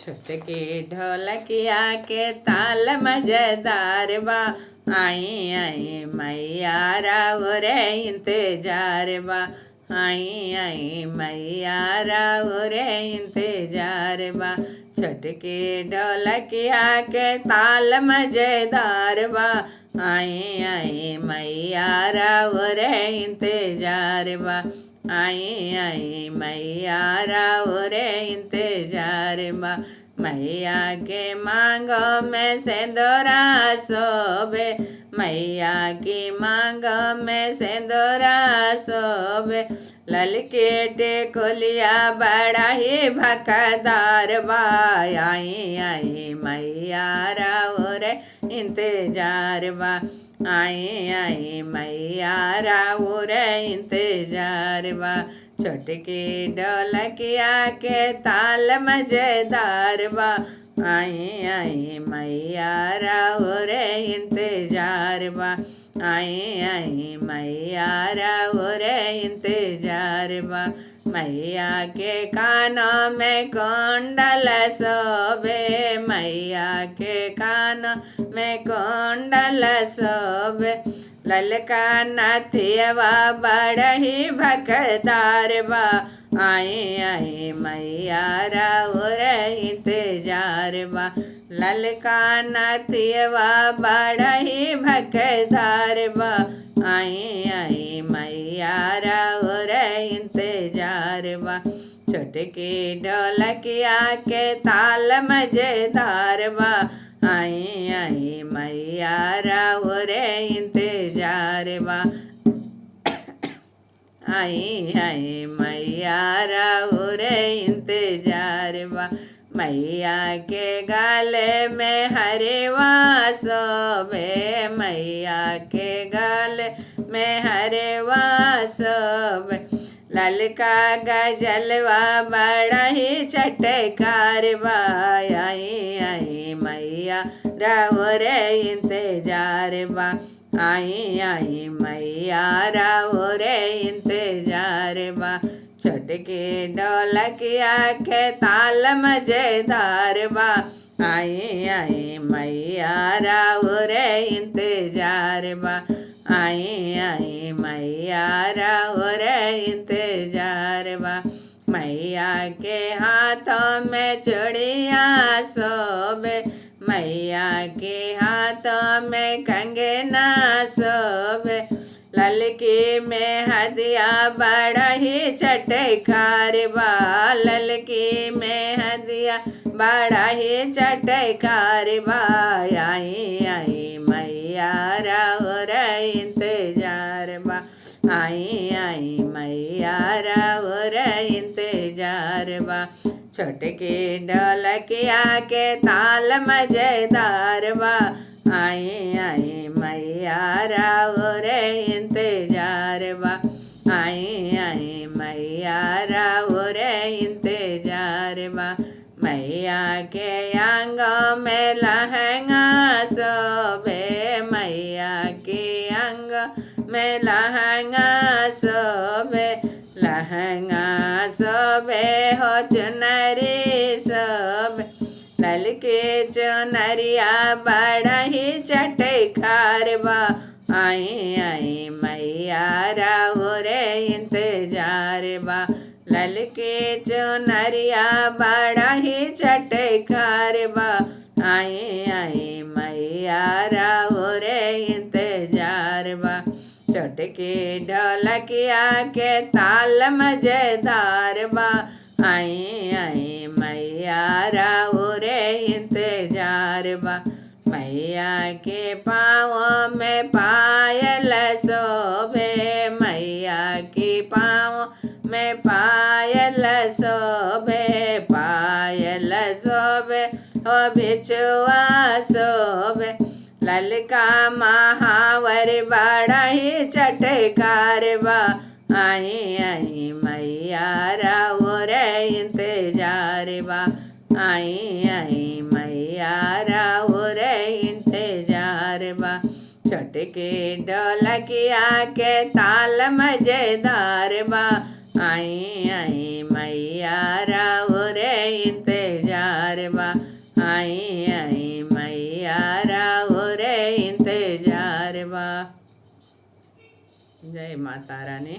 छुटकी ढोलकिया के ताल मजेदार बा। आई आई मैया राउरे इंतजार बा। आई आई मैया राउरे इंतजार बा। छुटकी ढोलकिया के ताल मजेदार बा। आई आई मैया राउरे इंतजार बा। आई आई मैया राउरे इंतजार बा। मैया के मांगो में सिंदूरा शोभे। मैया की मांगो में सिंदूरा शोभे। ललके टेकुलिया बड़ा ही भकदार बा। आई आई मैया राउरे इंतजार बा। आई आई मैया राउरे इंतजार बा। छुटकी ढोलकिया के ताल मजेदार बा। आई आई मैया राउरे इंतजार बा। आई आई मैया राउरे इंतजार बा। मैया के कानों में कुंडल शोभे। मैया के कानों में कुंडल शोभे। ललका नथियवा बड़ही भकदार बा। आई आई मैया राउरे इंतजार बा। ललका नथियवा बड़ही भकदार बा। आई आई मैया राउरे इंतजार बा। छुटकी ढोलकिया के ताल मजेदार बा। आई आई मैया राउरे इंतजार बा। आई आई मैया राउरे इंतजार बा। मैया के गले में हरवा शोभे। मैया के गले में हरवा शोभे। ललका गजलवा बड़ा ही चटकार बा। आई आई मैया राउरे इंतजार बा। आई आई मैया राउरे इंतजार बा। छुटकी ढोलकिया के ताल मजेदार बा। आई आई मैया राउरे इंतजार बा। आई आई मैया राउरे इंतजार बा। मैया के हाथों में चूड़िया शोभे। मैया के हाथों में कंगना शोभे। ललकी में हदिया बड़ा ही चटकार बा। ललकी में हदिया बड़ा ही चटकार बा। आई आई मैया राउरे इंतजार बा। आई आई मैया राउरे इंतजार बा। छुटकी ढोलकिया के ताल मजेदार बा। आई आई मैया राउरे इंतजार बा। आई आई मैया राउरे इंतजार बा। मैया के अंगों में लहंगा शोभे। मैया के अंग में लहंगा शोभे। लहंगा शोभे हो चुनरी शोभे। ललके चुनरिया बड़ा ही चटकार बा। आई आई मैया राउरे इंतजार बा। ललके चुनरिया बड़ा ही चटकार बा। आई आई मैया राउरे इंतजार बा। छुटकी ढोलकिया के ताल मजेदार बा। आई आई मैया राउरे इंतजार बा। मैया के पाँव में पायल शोभे। मैया के पाँव में पायल शोभे। पायल शोभे हो बिछुआ शोभे। ललका महावर बड़ा ही चटकार बा। आई आई मैया राउरे इंतजार बा। आई आई मैया राउरे इंतजार बा। छुटकी ढोलकिया के ताल मजेदार बा। आई आई मैया राउरे इंतजार इंतजार बा। आई आई मैया राउर इंतजार बा। जय माता रानी।